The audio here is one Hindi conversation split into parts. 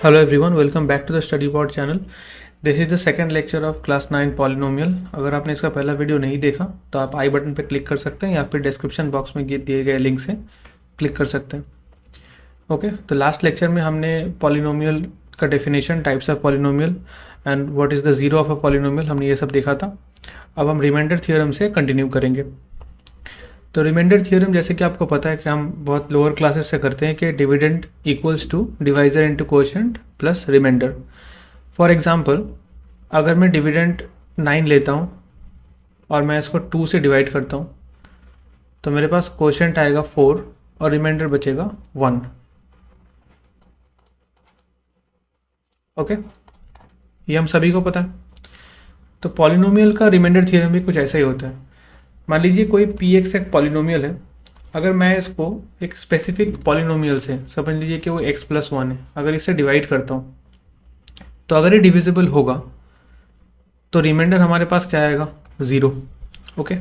Hello everyone, welcome back to the StudyPod channel. This is the second lecture of class 9 polynomial. अगर आपने इसका पहला वीडियो नहीं देखा तो आप आई बटन पर क्लिक कर सकते हैं या फिर डिस्क्रिप्शन बॉक्स में दिए गए लिंक से क्लिक कर सकते हैं. ओके, तो लास्ट लेक्चर में हमने पॉलिनोमियल का definition, types of polynomial and what is the zero of a polynomial, हमने ये सब देखा था. अब हम रिमाइंडर थ्योरम से कंटिन्यू करेंगे. तो रिमाइंडर थ्योरम जैसे कि आपको पता है कि हम बहुत लोअर क्लासेस से करते हैं कि dividend equals to divisor into coefficient plus remainder. For example, अगर मैं डिविडेंड 9 लेता हूँ और मैं इसको 2 से डिवाइड करता हूँ तो मेरे पास कोएफिशिएंट आएगा 4 और रिमाइंडर बचेगा 1. ओके, ये हम सभी को पता है. तो पॉलिनोमियल का रिमाइंडर थ्योरम भी कुछ ऐसा ही होता है. मान लीजिए कोई पी एक्स एक पॉलिनोमियल है. अगर मैं इसको एक स्पेसिफिक पॉलिनोमियल से, समझ लीजिए कि वो x प्लस 1 है, अगर इसे डिवाइड करता हूँ तो अगर ये डिविजिबल होगा तो रिमाइंडर हमारे पास क्या आएगा? 0. ओके,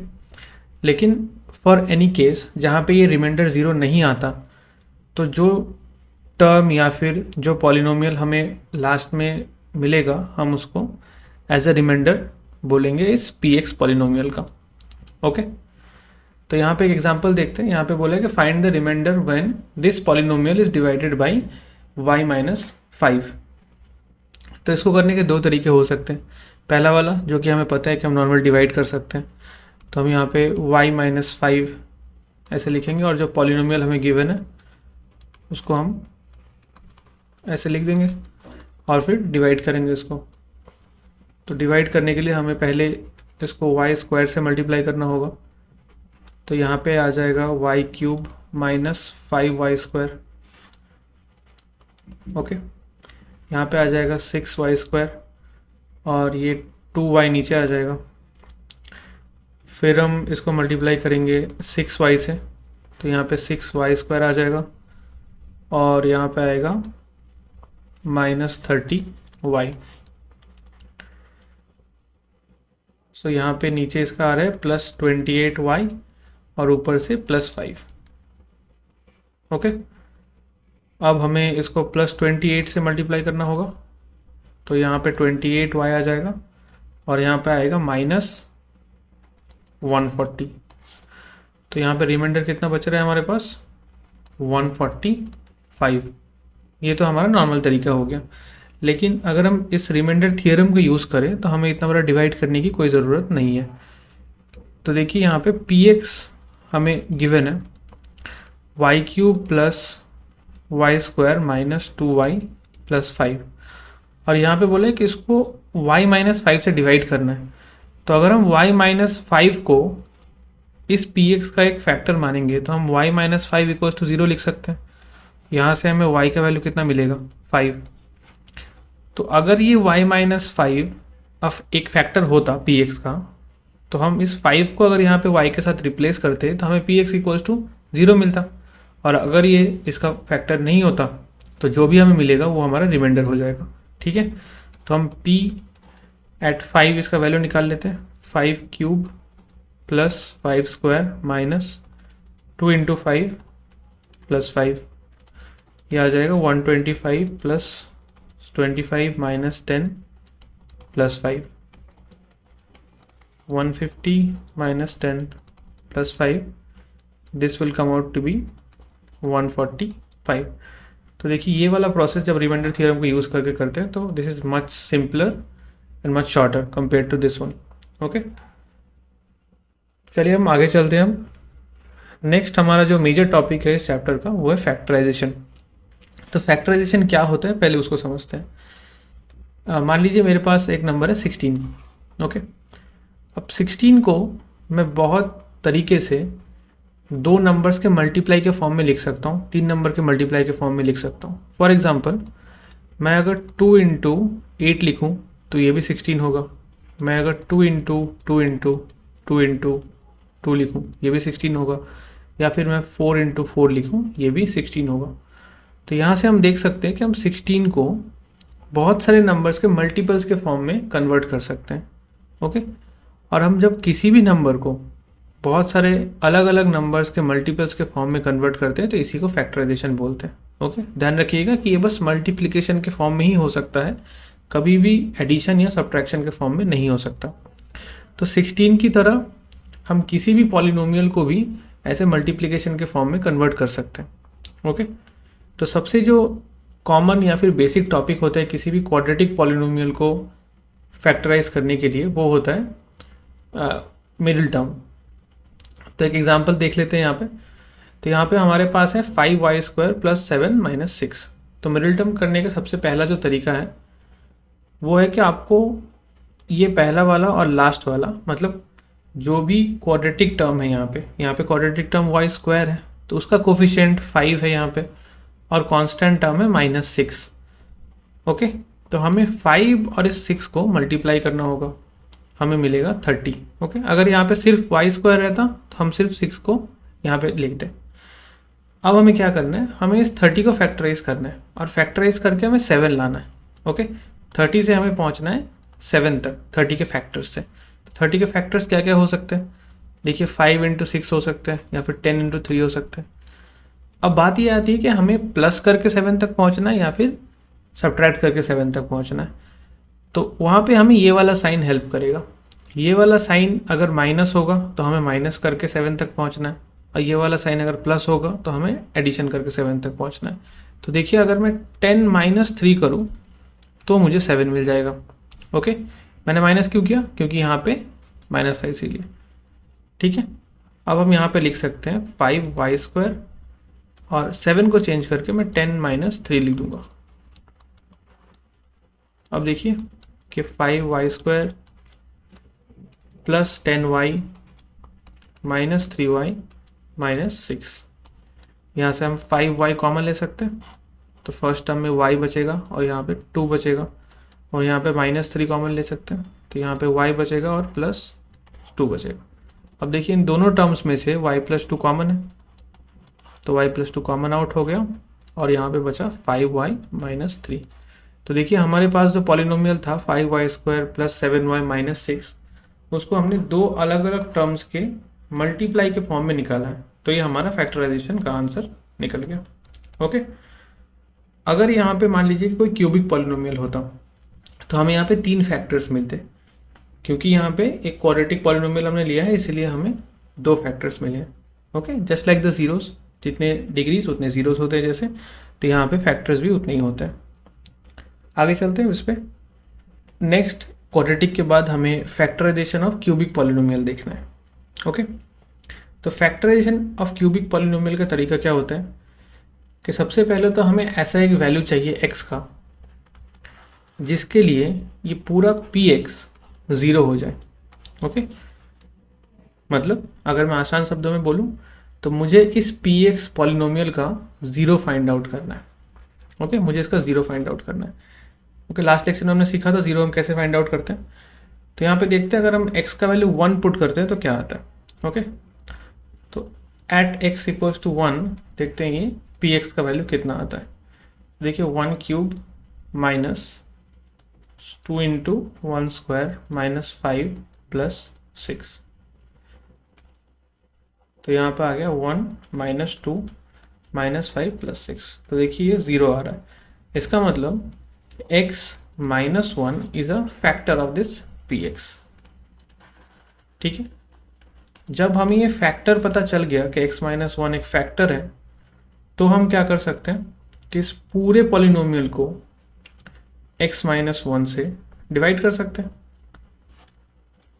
लेकिन फॉर एनी केस जहाँ पे ये रिमाइंडर 0 नहीं आता तो जो टर्म या फिर जो पॉलिनोमियल हमें लास्ट में मिलेगा हम उसको एज अ रिमाइंडर बोलेंगे इस पी एक्स पॉलिनोमियल का. ओके, तो यहाँ पे एक एग्जांपल देखते हैं. यहाँ पे बोला है कि find the remainder when this polynomial is divided by y minus 5. तो इसको करने के दो तरीके हो सकते हैं. पहला वाला जो कि हमें पता है कि हम नॉर्मल डिवाइड कर सकते हैं, तो हम यहाँ पे y माइनस 5 ऐसे लिखेंगे और जो पॉलिनोमियल हमें गिवन है उसको हम ऐसे लिख देंगे और फिर डिवाइड करेंगे इसको. तो डिवाइड करने के लिए हमें पहले इसको y स्क्वायर से मल्टीप्लाई करना होगा. तो यहाँ पे आ जाएगा y cube minus 5y square. Okay, यहाँ पे आ जाएगा 6y स्क्वायर और ये 2y नीचे आ जाएगा. फिर हम इसको मल्टीप्लाई करेंगे 6y से, तो यहाँ पे 6y स्क्वायर आ जाएगा और यहाँ पे आएगा माइनस 30y. सो यहाँ पे नीचे इसका आ रहा है प्लस 28y और ऊपर से प्लस 5. ओके, अब हमें इसको प्लस 28 से मल्टीप्लाई करना होगा, तो यहाँ पे 28y आ जाएगा और यहाँ पे आएगा माइनस 140. तो यहाँ पे रिमाइंडर कितना बच रहा है हमारे पास? 145. ये तो हमारा नॉर्मल तरीका हो गया. लेकिन अगर हम इस रिमाइंडर थियरम को यूज़ करें तो हमें इतना बड़ा डिवाइड करने की कोई ज़रूरत नहीं है. तो देखिए यहाँ पे पी एक्स हमें गिवन है y cube plus y square minus 2y plus 5 और यहाँ पे बोले कि इसको y माइनस 5 से डिवाइड करना है. तो अगर हम y माइनस 5 को इस पी एक्स का एक फैक्टर मानेंगे तो हम y माइनस 5 इक्वल्स टू 0 लिख सकते हैं. यहाँ से हमें y का वैल्यू कितना मिलेगा? 5. तो अगर ये y माइनस 5 एक फैक्टर होता पी एक्स का, तो हम इस 5 को अगर यहाँ पे y के साथ रिप्लेस करते तो हमें पी एक्स इक्वल्स टू 0 मिलता. और अगर ये इसका फैक्टर नहीं होता तो जो भी हमें मिलेगा वो हमारा रिमाइंडर हो जाएगा. ठीक है, तो हम p एट 5 इसका वैल्यू निकाल लेते हैं. 5 cube plus 5 square minus 2 into 5 plus 5, ये आ जाएगा 125 plus 25 minus 10 plus 5, 150 minus 10 plus 5, this will come out to be 145. तो देखिए ये वाला प्रोसेस जब रिमाइंडर थ्योरम को यूज़ करके करते हैं तो this is much simpler and much shorter compare to this one. Okay, चलिए हम आगे चलते हैं. हम नेक्स्ट हमारा जो मेजर टॉपिक है इस चैप्टर का वो है फैक्टराइजेशन. तो फैक्टराइजेशन क्या होता है पहले उसको समझते हैं. मान लीजिए मेरे पास एक नंबर है 16. ओके, अब 16 को मैं बहुत तरीके से दो नंबर्स के मल्टीप्लाई के फॉर्म में लिख सकता हूँ, 3 नंबर के मल्टीप्लाई के फॉर्म में लिख सकता हूँ. फॉर एग्जांपल, मैं अगर 2 इंटू 8 लिखूँ तो ये भी 16 होगा. मैं अगर 2 इंटू 2 इंटू 2 इंटू 2 लिखूँ ये भी 16 होगा. या फिर मैं 4 इंटू 4 लिखूँ ये भी 16 होगा. तो यहाँ से हम देख सकते हैं कि हम 16 को बहुत सारे नंबर्स के मल्टीपल्स के फॉर्म में कन्वर्ट कर सकते हैं. ओके, और हम जब किसी भी नंबर को बहुत सारे अलग अलग नंबर्स के मल्टीपल्स के फॉर्म में कन्वर्ट करते हैं तो इसी को फैक्टराइजेशन बोलते हैं. ओके, ध्यान रखिएगा कि ये बस मल्टीप्लिकेशन के फॉर्म में ही हो सकता है, कभी भी एडिशन या सब्ट्रैक्शन के फॉर्म में नहीं हो सकता। तो 16 की तरह हम किसी भी पॉलिनोमियल को भी ऐसे मल्टीप्लिकेशन के फॉर्म में कन्वर्ट कर सकते हैं। ओके, तो सबसे जो कॉमन या फिर बेसिक टॉपिक होता है किसी भी क्वाड्रेटिक पॉलिनोमियल को फैक्टराइज करने के लिए, वो होता है मिडिल टर्म। तो एक एग्जांपल देख लेते हैं यहाँ पे। तो यहाँ पे हमारे पास है 5y² + 7 - 6। तो मिडिल टर्म करने का सबसे पहला जो तरीका है वो है कि आपको ये पहला वाला और लास्ट वाला, मतलब जो भी क्वाड्रेटिक टर्म है यहाँ पे क्वाड्रेटिक टर्म y² है तो उसका कोफिशिएंट 5 है यहाँ पे, और कांस्टेंट टर्म है -6। ओके, तो हमें 5 और इस 6 को मल्टीप्लाई करना होगा, हमें मिलेगा 30। ओके, अगर यहाँ पे सिर्फ y² रहता तो हम सिर्फ 6 को यहाँ पे लिखते। अब हमें क्या करना है, हमें इस 30 को फैक्टराइज करना है, और फैक्टराइज करके हमें 7 लाना है। ओके, 30 से हमें पहुँचना है 7 तक, 30 के फैक्टर्स से। तो 30 के फैक्टर्स क्या क्या हो सकते हैं, देखिए 5 × 6 हो सकते हैं, या फिर 10 × 3 हो सकते हैं। अब बात ये आती है कि हमें प्लस करके 7 तक पहुँचना है या फिर सब्ट्रैक्ट करके 7 तक पहुँचना है। तो वहाँ पे हमें ये वाला साइन हेल्प करेगा। ये वाला साइन अगर माइनस होगा तो हमें माइनस करके 7 तक पहुँचना है, और ये वाला साइन अगर प्लस होगा तो हमें एडिशन करके 7 तक पहुँचना है। तो देखिए अगर मैं 10 - 3 करूँ तो मुझे 7 मिल जाएगा। ओके, मैंने माइनस क्यों किया, क्योंकि यहाँ पे माइनस है इसीलिए। ठीक है, अब हम यहाँ पे लिख सकते हैं 5y², और 7 को चेंज करके मैं 10 - 3 लिख दूंगा। अब देखिए कि 5y² + 10y - 3y - 6। यहाँ से हम 5y कॉमन ले सकते हैं, तो फर्स्ट टर्म में y बचेगा और यहाँ पे 2 बचेगा, और यहाँ पे -3 कॉमन ले सकते हैं, तो यहाँ पे y बचेगा और +2 बचेगा। अब देखिए इन दोनों टर्म्स में से y + 2 कॉमन है, तो y + 2 कॉमन आउट हो गया, और यहाँ पे बचा 5y - 3। तो देखिए हमारे पास जो पॉलिनोमियल था 5y² + 7y - 6, उसको हमने दो अलग अलग टर्म्स के मल्टीप्लाई के फॉर्म में निकाला है। तो ये हमारा फैक्टराइजेशन का आंसर निकल गया। ओके, अगर यहाँ पे मान लीजिए कोई क्यूबिक पॉलिनोमियल होता तो हमें यहाँ पे 3 फैक्टर्स मिलते, क्योंकि यहाँ पे एक क्वाड्रेटिक पॉलिनोमियल हमने लिया है इसलिए हमें 2 फैक्टर्स मिले हैं। Okay, just like the zeros, जितने डिग्रीज उतने जीरोस होते हैं जैसे, तो यहाँ पे फैक्टर्स भी उतने ही होते हैं। आगे चलते हैं उस पर। नेक्स्ट क्वाड्रेटिक के बाद हमें फैक्टराइजेशन ऑफ क्यूबिक पॉलिनोमियल देखना है। ओके, तो फैक्टराइजेशन ऑफ क्यूबिक पॉलिनोमियल का तरीका क्या होता है कि सबसे पहले तो हमें ऐसा एक वैल्यू चाहिए x का जिसके लिए ये पूरा px 0 हो जाए। ओके, मतलब अगर मैं आसान शब्दों में बोलूँ तो मुझे इस px पॉलिनोमियल का 0 फाइंड आउट करना है। ओके, मुझे इसका 0 फाइंड आउट करना है। ओके, लास्ट लेक्चर में हमने सीखा था 0 हम कैसे फाइंड आउट करते हैं। तो यहाँ पे देखते हैं अगर हम x का वैल्यू 1 पुट करते हैं तो क्या आता है। ओके, तो एट x = 1 देखते हैं ये px का वैल्यू कितना आता है। देखिए 1³ - 2 × 1² - 5 + 6, तो यहाँ पे आ गया 1 - 2 - 5 + 6। तो देखिए ये 0 आ रहा है, इसका मतलब x - 1 is a factor of this px। ठीक है, जब हमें ये फैक्टर पता चल गया कि x - 1 एक फैक्टर है, तो हम क्या कर सकते हैं कि इस पूरे पॉलिनोमियल को x - 1 से डिवाइड कर सकते हैं।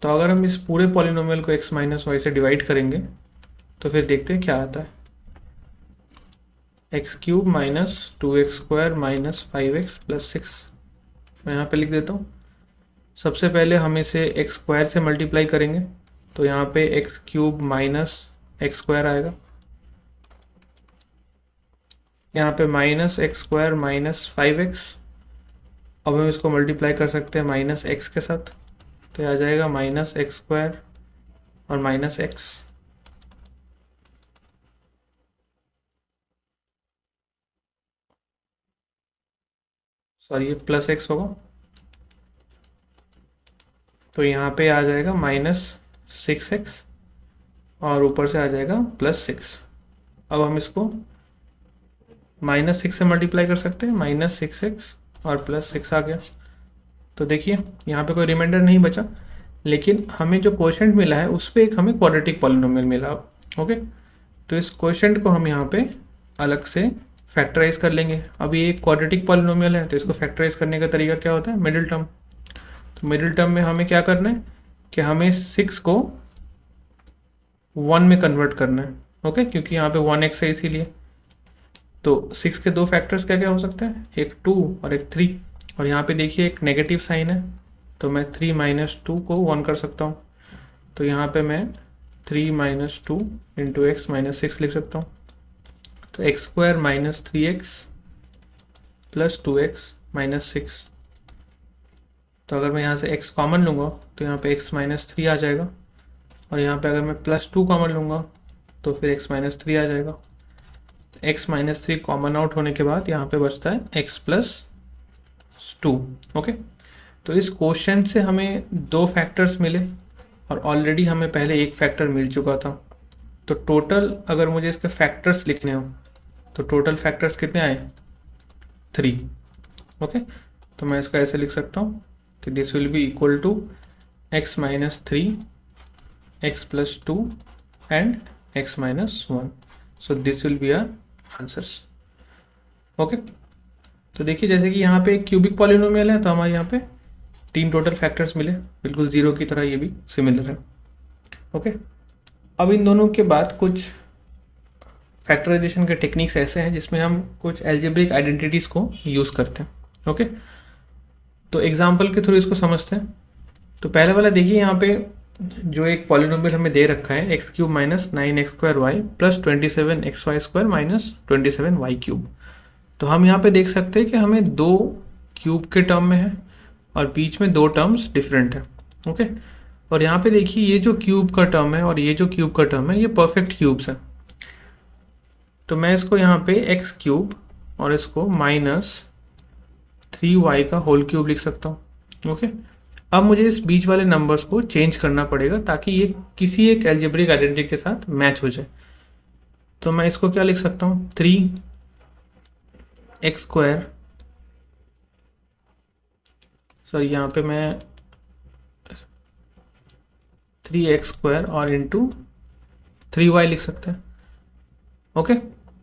तो अगर हम इस पूरे पॉलिनोमियल को x - 1 से डिवाइड करेंगे तो फिर देखते हैं क्या आता है। x³ - 2x² - 5x + 6, मैं यहाँ पे लिख देता हूँ। सबसे पहले हम इसे x² से मल्टीप्लाई करेंगे, तो यहाँ पे x³ - x² आएगा, यहाँ पे -x² - 5x। अब हम इसको मल्टीप्लाई कर सकते हैं -x के साथ, तो आ जाएगा -x² और -x। सॉरी, ये +x होगा, तो यहाँ पे आ जाएगा -6x और ऊपर से आ जाएगा +6। अब हम इसको -6 से मल्टीप्लाई कर सकते हैं, -6x और +6 आ गया। तो देखिए यहाँ पे कोई रिमाइंडर नहीं बचा, लेकिन हमें जो क्वोशेंट मिला है उस पर एक हमें क्वाड्रेटिक पॉलिनोमियल मिला। ओके, तो इस क्वोशेंट को हम यहाँ पे अलग से फैक्टराइज कर लेंगे। अब ये एक क्वाड्रेटिक पॉलिनोमियल है, तो इसको फैक्टराइज करने का तरीका क्या होता है, मिडिल टर्म। तो मिडिल टर्म में हमें क्या करना है कि हमें 6 को 1 में कन्वर्ट करना है। ओके, क्योंकि यहाँ पे 1x है इसीलिए। तो 6 के दो फैक्टर्स क्या क्या हो सकते हैं, एक 2 और एक 3। और यहाँ पे देखिए एक नेगेटिव साइन है, तो मैं 3 - 2 को 1 कर सकता हूँ। तो यहाँ पे मैं 3 - 2 इंटू एक्स -6 लिख सकता हूँ। तो x² - 3x + 2x - 6। तो अगर मैं यहाँ से x कॉमन लूँगा तो यहाँ पे x - 3 आ जाएगा, और यहाँ पे अगर मैं +2 कॉमन लूँगा तो फिर x - 3 आ जाएगा। x - 3 कॉमन आउट होने के बाद यहाँ पे बचता है x + 2। ओके, तो इस क्वेश्चन से हमें दो फैक्टर्स मिले, और ऑलरेडी हमें पहले एक फैक्टर मिल चुका था। तो टोटल अगर मुझे इसके फैक्टर्स लिखने हो तो टोटल फैक्टर्स कितने आए, 3। ओके, तो मैं इसका ऐसे लिख सकता हूँ कि this will be equal to x - 3, x + 2 and x - 1। So this will be our answers. Okay, तो देखिए जैसे कि यहाँ पे एक क्यूबिक पॉलिनोमियल है, तो हमारे यहाँ पे 3 टोटल फैक्टर्स मिले, बिल्कुल 0 की तरह ये भी सिमिलर है। ओके, अब इन दोनों के बाद कुछ फैक्टराइजेशन के टेक्निक्स ऐसे हैं जिसमें हम कुछ एल्जेब्रिक आइडेंटिटीज़ को यूज़ करते हैं। ओके, तो एग्जाम्पल के थ्रू इसको समझते हैं। तो पहले वाला देखिए, यहाँ पे जो एक पॉलिनोमियल हमें दे रखा है x³ - 9x² y + 27xy² - 27y³। तो हम यहाँ पे देख सकते हैं कि हमें दो क्यूब के टर्म में है और बीच में दो टर्म्स डिफरेंट है। ओके, और यहाँ पे देखिए ये जो क्यूब का टर्म है और ये जो क्यूब का टर्म है ये परफेक्ट क्यूब्स है। तो मैं इसको यहाँ पे x³ और इसको -3y का होल क्यूब लिख सकता हूँ। ओके, अब मुझे इस बीच वाले नंबर्स को चेंज करना पड़ेगा ताकि ये किसी एक एल्जेब्रिक आइडेंटिटी के साथ मैच हो जाए। तो मैं इसको क्या लिख सकता हूँ, 3x², सॉरी यहाँ पे मैं 3x² और इंटू 3y लिख सकते हैं। ओके,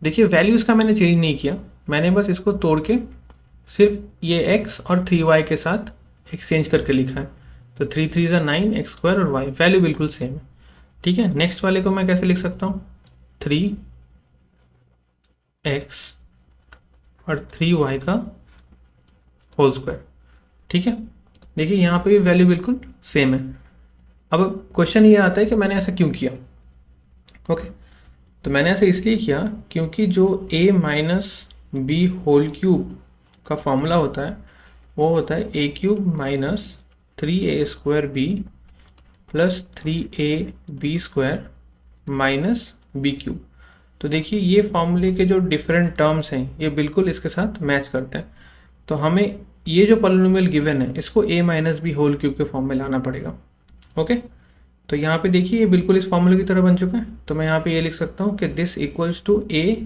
देखिए वैल्यूज़ का मैंने चेंज नहीं किया, मैंने बस इसको तोड़ के सिर्फ ये x और 3y के साथ एक्सचेंज करके लिखा है। तो 3 3 = 9, x² और y वैल्यू बिल्कुल सेम है। ठीक है, नेक्स्ट वाले को मैं कैसे लिख सकता हूँ, 3x और 3y का होल स्क्वायर। ठीक है, देखिए यहाँ पे भी वैल्यू बिल्कुल सेम है। अब क्वेश्चन ये आता है कि मैंने ऐसा क्यों किया। ओके, तो मैंने ऐसा इसलिए किया क्योंकि जो a - b होल क्यूब का फॉर्मूला होता है वो होता है a³ - 3a² b + 3ab² - b³। तो देखिए ये फॉर्मूले के जो डिफरेंट टर्म्स हैं ये बिल्कुल इसके साथ मैच करते हैं। तो हमें ये जो पॉलिनोमियल गिवन है इसको a - b होल क्यूब के फॉर्म में लाना पड़ेगा। ओके, तो यहाँ पे देखिए ये बिल्कुल इस फॉर्मूले की तरह बन चुका है। तो मैं यहाँ पे ये लिख सकता हूँ कि this equals to a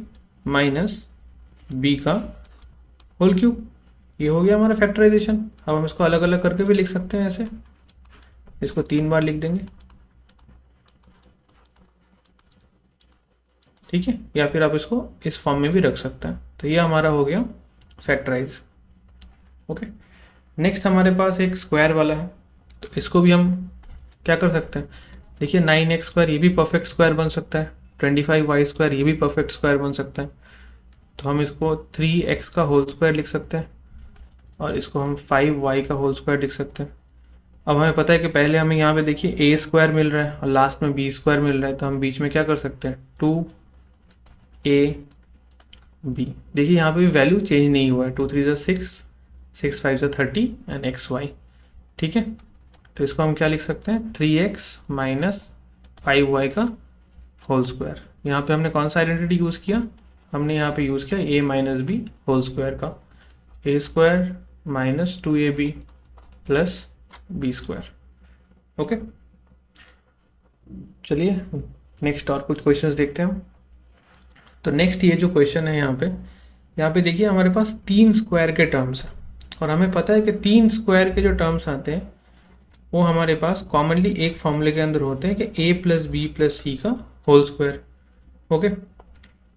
- b का होल क्यूब। ये हो गया हमारा फैक्टराइजेशन। अब हम इसको अलग अलग करके भी लिख सकते हैं, ऐसे इसको 3 बार लिख देंगे। ठीक है, या फिर आप इसको इस फॉर्म में भी रख सकते हैं। तो ये हमारा हो गया फैक्टराइज। ओके, नेक्स्ट हमारे पास एक स्क्वायर वाला है, तो इसको भी हम क्या कर सकते हैं, देखिए 9x² ये भी परफेक्ट स्क्वायर बन सकता है, 25y² ये भी परफेक्ट स्क्वायर बन सकता है। तो हम इसको 3x का होल स्क्वायर लिख सकते हैं और इसको हम 5y का होल स्क्वायर लिख सकते हैं। अब हमें पता है कि पहले हमें यहाँ पे देखिए a² मिल रहा है और लास्ट में b² मिल रहा है, तो हम बीच में क्या कर सकते हैं, 2ab। देखिए यहाँ पे भी वैल्यू चेंज नहीं हुआ है, 2 3 = 6, 6 5 = 30 एंड xy। ठीक है, तो इसको हम क्या लिख सकते हैं, 3x - 5y का होल स्क्वायर। यहाँ पे हमने कौन सा आइडेंटिटी यूज़ किया, हमने यहाँ पे यूज़ किया a - b होल स्क्वायर का, a² - 2ab + b²। ओके, चलिए नेक्स्ट और कुछ क्वेश्चंस देखते हैं हम। तो नेक्स्ट ये जो क्वेश्चन है यहाँ पे, यहाँ पे देखिए हमारे पास 3 स्क्वायर के टर्म्स हैं और हमें पता है कि 3 स्क्वायर के जो टर्म्स आते हैं वो हमारे पास कॉमनली एक फॉर्मूले के अंदर होते हैं कि a प्लस बी प्लस सी का होल स्क्वायर। ओके,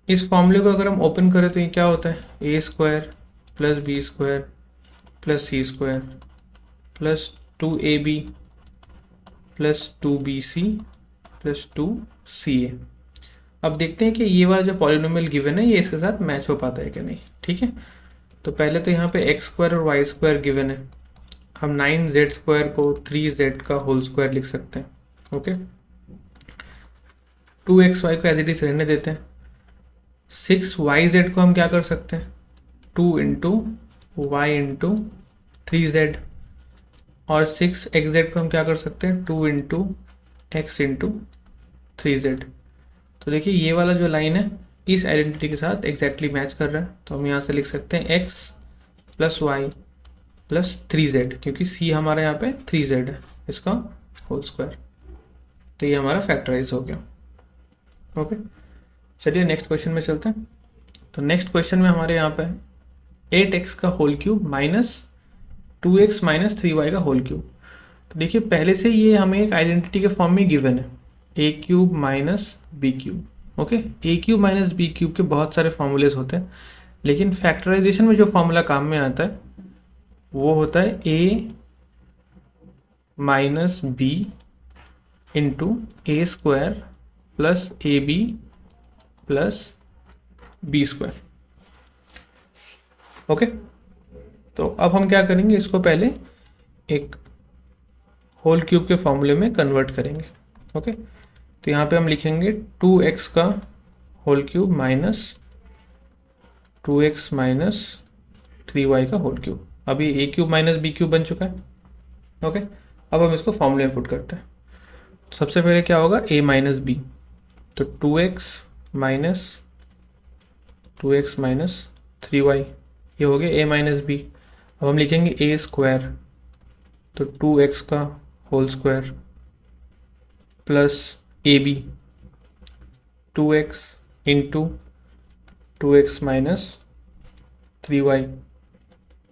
इस फॉर्मूले को अगर हम ओपन करें तो ये क्या होता है, a square plus B square plus c square plus 2ab plus 2bc plus 2ca। अब देखते हैं कि ये वाला जो पॉलिनोमियल गिवन है ये इसके साथ मैच हो पाता है कि नहीं। ठीक है, तो पहले तो यहाँ पे एक्स स्क्वायर और वाई स्क्वायर गिवन है, हम 9z स्क्वायर को 3z का होल स्क्वायर लिख सकते हैं। ओके, 2xy को एज इट इज रहने देते हैं। 6yz को हम क्या कर सकते हैं, 2 इंटू वाई इंटू 3z, और 6xz को हम क्या कर सकते हैं, 2 इंटू एक्स इंटू 3z। तो देखिए ये वाला जो लाइन है इस आइडेंटिटी के साथ एग्जैक्टली मैच कर रहा है, तो हम यहाँ से लिख सकते हैं x plus Y plus 3z, क्योंकि c हमारा यहाँ पे 3z है, इसका होल स्क्वायर। तो ये हमारा फैक्टराइज हो गया। ओके, चलिए नेक्स्ट क्वेश्चन में चलते हैं। तो नेक्स्ट क्वेश्चन में हमारे यहाँ पे 8x का whole cube minus 2x minus 3y का होल क्यूब। तो देखिए पहले से ये हमें एक आइडेंटिटी के फॉर्म में गिवन है, a cube minus b cube. Okay, a cube minus b cube के बहुत सारे फॉर्मूलेज होते हैं, लेकिन फैक्टराइजेशन में जो फॉर्मूला काम में आता है वो होता है a minus b into a square plus A b plus B square. Okay, तो अब हम क्या करेंगे, इसको पहले एक होल क्यूब के फॉर्मूले में कन्वर्ट करेंगे। ओके, तो यहाँ पे हम लिखेंगे 2x का whole cube minus 2x minus 3y का होल क्यूब। अभी ए क्यूब माइनस बी क्यूब बन चुका है। ओके, अब हम इसको फॉर्मूले में पुट करते हैं। तो सबसे पहले क्या होगा, a माइनस बी, तो 2x माइनस 3y, ये हो गया a माइनस बी। अब हम लिखेंगे a स्क्वायर, तो 2x का होल स्क्वायर प्लस ए B 2x into 2x minus 3y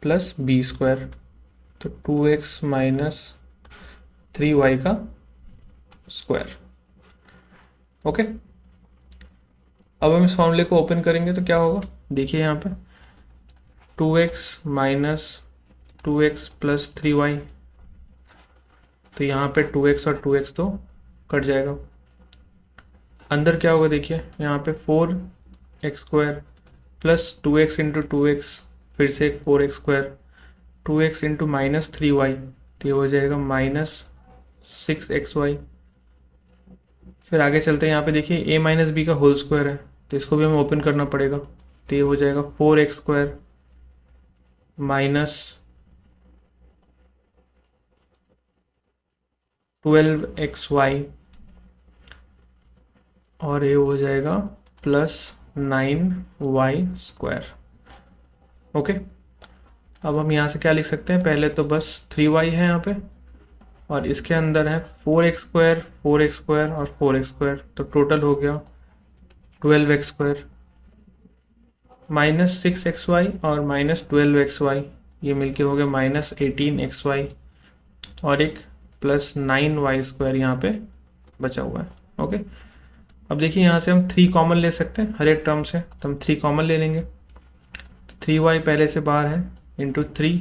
plus B square, तो 2x माइनस 3y का स्क्वायर। ओके, अब हम इस फॉर्मूले को ओपन करेंगे तो क्या होगा, देखिए यहाँ पे 2x minus 2x plus 3y, तो यहाँ पे 2x और 2x तो कट जाएगा। अंदर क्या होगा, देखिए यहाँ पे 4x square plus 2x into 2x, फिर से 4x square, 2x into minus 3y, तो ये हो जाएगा माइनस 6xy। फिर आगे चलते हैं, यहाँ पे देखिए a माइनस बी का होल स्क्वायर है, तो इसको भी हमें ओपन करना पड़ेगा, तो ये हो जाएगा 4x स्क्वायर माइनस 12xy, और ये हो जाएगा प्लस 9y स्क्वायर। ओके, अब हम यहाँ से क्या लिख सकते हैं, पहले तो बस 3y है यहाँ पे, और इसके अंदर है 4x स्क्वायर 4x स्क्वायर और 4x स्क्वायर, तो टोटल हो गया 12x स्क्वायर माइनस 6xy और माइनस 12xy, ये मिलके हो गया माइनस 18xy, और एक प्लस 9y स्क्वायर यहाँ पे बचा हुआ है। ओके, अब देखिए यहाँ से हम 3 कॉमन ले सकते हैं हर एक टर्म से, तो हम 3 कॉमन ले लेंगे, तो 3y पहले से बाहर है इंटू 3,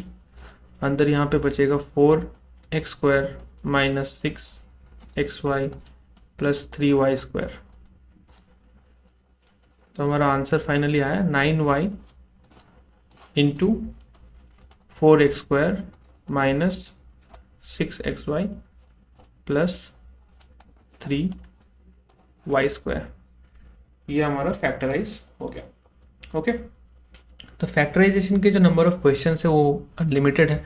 अंदर यहाँ पे बचेगा 4x square minus 6xy plus 3y square. तो हमारा आंसर फाइनली आया 9y into 4x square minus 6xy plus 3y square, ये हमारा फैक्टराइज हो गया। ओके, तो फैक्टराइजेशन के जो नंबर ऑफ क्वेश्चन है वो अनलिमिटेड है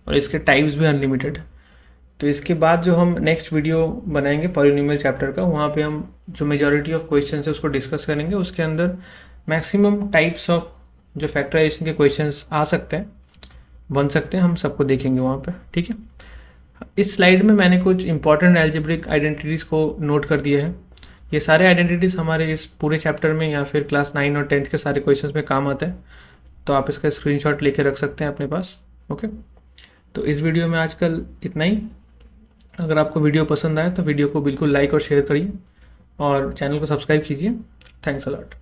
और इसके टाइप्स भी अनलिमिटेड है। तो इसके बाद जो हम नेक्स्ट वीडियो बनाएंगे पॉलिनोमियल चैप्टर का, वहाँ पे हम जो मेजॉरिटी ऑफ क्वेश्चन है उसको डिस्कस करेंगे। उसके अंदर मैक्सिमम टाइप्स ऑफ जो फैक्टराइजेशन के क्वेश्चंस आ सकते हैं, बन सकते हैं, हम सबको देखेंगे वहाँ पे। ठीक है, इस स्लाइड में मैंने कुछ इंपॉर्टेंट एल्जेब्रिक आइडेंटिटीज़ को नोट कर दिया है। ये सारे आइडेंटिटीज़ हमारे इस पूरे चैप्टर में या फिर क्लास 9 और 10 के सारे क्वेश्चंस में काम आते हैं। तो आप इसका स्क्रीनशॉट लेके रख सकते हैं अपने पास। ओके, तो इस वीडियो में आजकल इतना ही। अगर आपको वीडियो पसंद आए तो वीडियो को बिल्कुल लाइक और शेयर करिए और चैनल को सब्सक्राइब कीजिए। Thanks a lot.